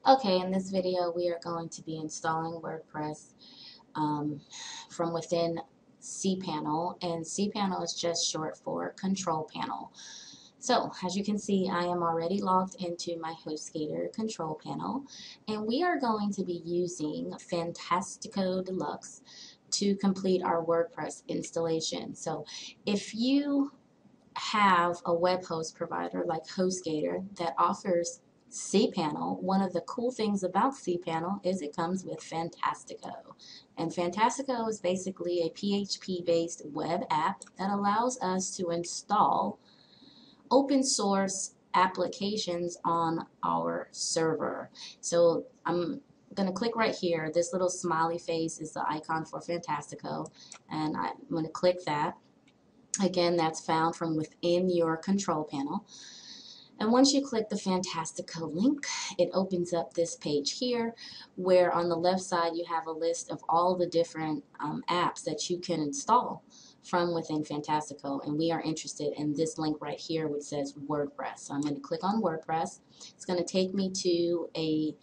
Okay, in this video we are going to be installing WordPress from within Cpanel, and Cpanel is just short for control panel. So as you can see, I am already logged into my HostGator control panel, and we are going to be using Fantastico Deluxe to complete our WordPress installation. So if you have a web host provider like HostGator that offers Cpanel, one of the cool things about Cpanel is it comes with Fantastico. And Fantastico is basically a PHP-based web app that allows us to install open source applications on our server. So I'm going to click right here. This little smiley face is the icon for Fantastico, and I'm going to click that. Again, that's found from within your control panel. And once you click the Fantastico link, it opens up this page here, where on the left side you have a list of all the different apps that you can install from within Fantastico. And we are interested in this link right here, which says WordPress. So I'm going to click on WordPress. It's going to take me to a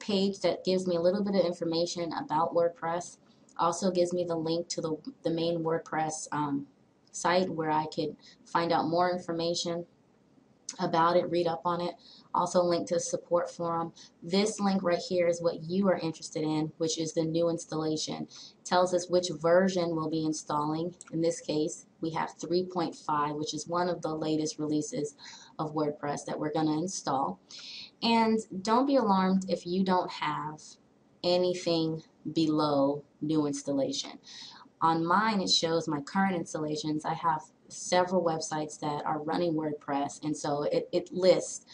page that gives me a little bit of information about WordPress. Also gives me the link to the main WordPress site where I could find out more information about it, read up on it. Also link to the support forum. This link right here is what you are interested in, which is the new installation. It tells us which version we'll be installing. In this case, we have 3.5, which is one of the latest releases of WordPress that we're going to install. And don't be alarmed if you don't have anything below new installation. On mine, it shows my current installations. I have several websites that are running WordPress, and so it lists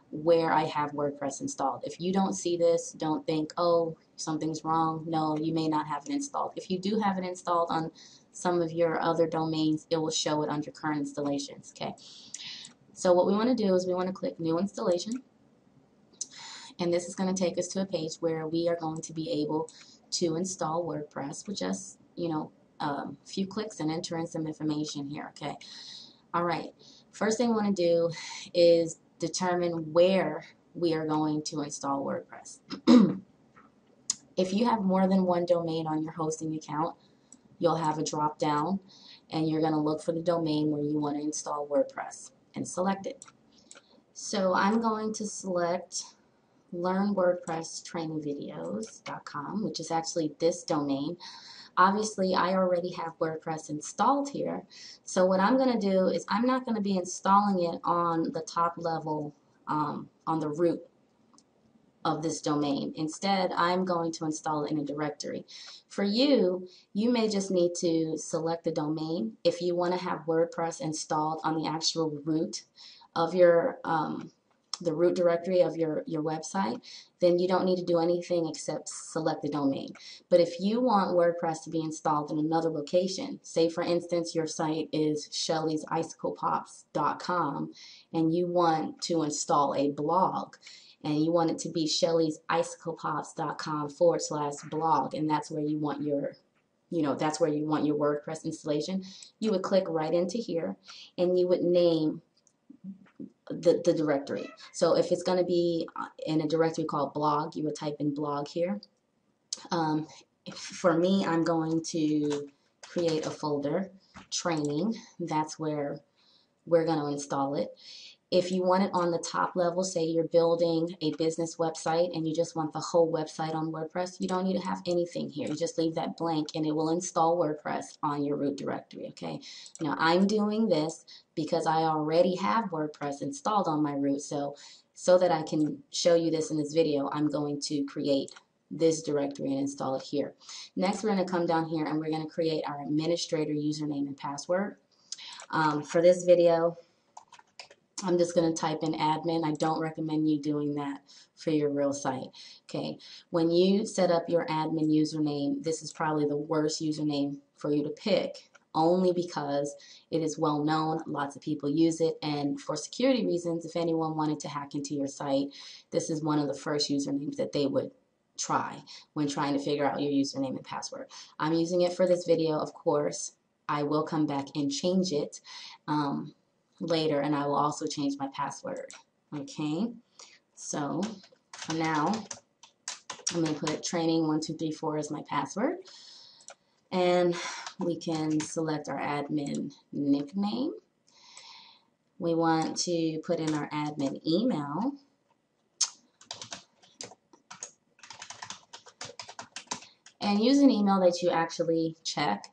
where I have WordPress installed. If you don't see this, don't think, oh, something's wrong. No, you may not have it installed. If you do have it installed on some of your other domains, it will show it under current installations. Okay. So what we want to do is we want to click New Installation, and this is going to take us to a page where we are going to be able to install WordPress with just, a few clicks and enter in some information here. Okay. All right. First thing we want to do is determine where we are going to install WordPress. If you have more than one domain on your hosting account, you'll have a drop down and you're going to look for the domain where you want to install WordPress and select it. So I'm going to select learnwordpresstrainingvideos.com, which is actually this domain. Obviously, I already have WordPress installed here, so what I'm going to do is I'm not going to be installing it on the top level, on the root of this domain. Instead, I'm going to install it in a directory. For you, you may just need to select the domain. If you want to have WordPress installed on the actual root of your the root directory of your website, then you don't need to do anything except select the domain. But if you want WordPress to be installed in another location, say for instance your site is shellysiciclepops.com and you want to install a blog and you want it to be shellysiciclepops.com/blog, and that's where you want your that's where you want your WordPress installation, you would click right into here and you would name the directory. So if it's going to be in a directory called blog, you would type in blog here. For me, I'm going to create a folder, training. That's where we're going to install it. If you want it on the top level, say you're building a business website and you just want the whole website on WordPress, you don't need to have anything here. You just leave that blank and it will install WordPress on your root directory, okay? Now, I'm doing this because I already have WordPress installed on my root, so that I can show you this in this video, I'm going to create this directory and install it here. Next, we're going to come down here and we're going to create our administrator username and password. For this video, I'm just going to type in admin. I don't recommend you doing that for your real site. Okay, when you set up your admin username, this is probably the worst username for you to pick, only because it is well known, lots of people use it, and for security reasons, if anyone wanted to hack into your site, this is one of the first usernames that they would try when trying to figure out your username and password. I'm using it for this video, of course. I will come back and change it later, and I will also change my password. Okay, so for now I'm going to put training1234 as my password. And we can select our admin nickname. We want to put in our admin email. And use an email that you actually check.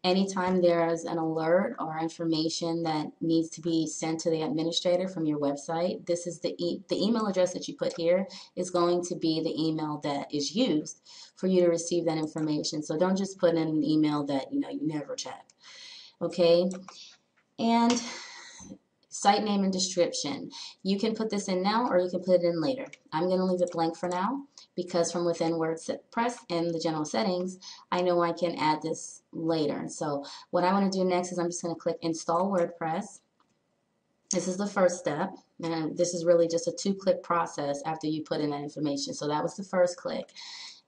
Anytime there's an alert or information that needs to be sent to the administrator from your website, this is the email address that you put here is going to be the email that is used for you to receive that information. So don't just put in an email that you never check. Okay? And site name and description. You can put this in now or you can put it in later. I'm going to leave it blank for now because from within WordPress and the general settings, I know I can add this later. So what I want to do next is I'm just going to click Install WordPress. This is the first step, and this is really just a 2-click process after you put in that information. So that was the first click.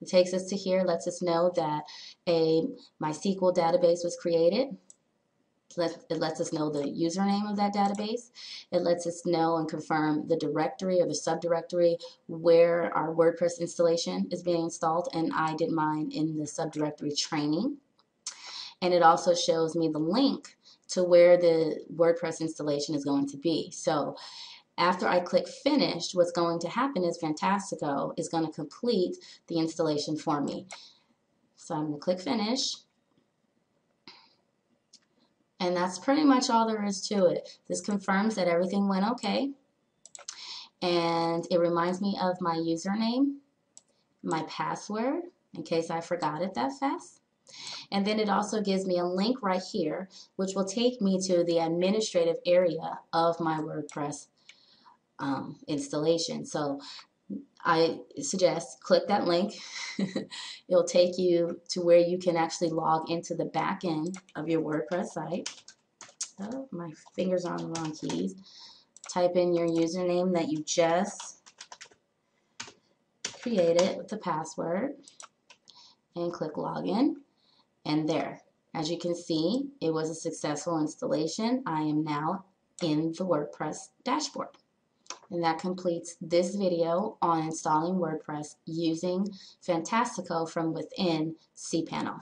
It takes us to here, lets us know that a MySQL database was created. It lets us know the username of that database. It lets us know and confirm the directory or the subdirectory where our WordPress installation is being installed, and I did mine in the subdirectory training. And it also shows me the link to where the WordPress installation is going to be. So after I click finish, what's going to happen is Fantastico is going to complete the installation for me. So I'm going to click finish. And that's pretty much all there is to it. This confirms that everything went okay. And it reminds me of my username, my password, in case I forgot it that fast. And then it also gives me a link right here, which will take me to the administrative area of my WordPress installation. So I suggest click that link. It'll take you to where you can actually log into the back end of your WordPress site. Oh, my fingers are on the wrong keys. Type in your username that you just created with the password and click login. And there, as you can see, it was a successful installation. I am now in the WordPress dashboard. And that completes this video on installing WordPress using Fantastico from within Cpanel.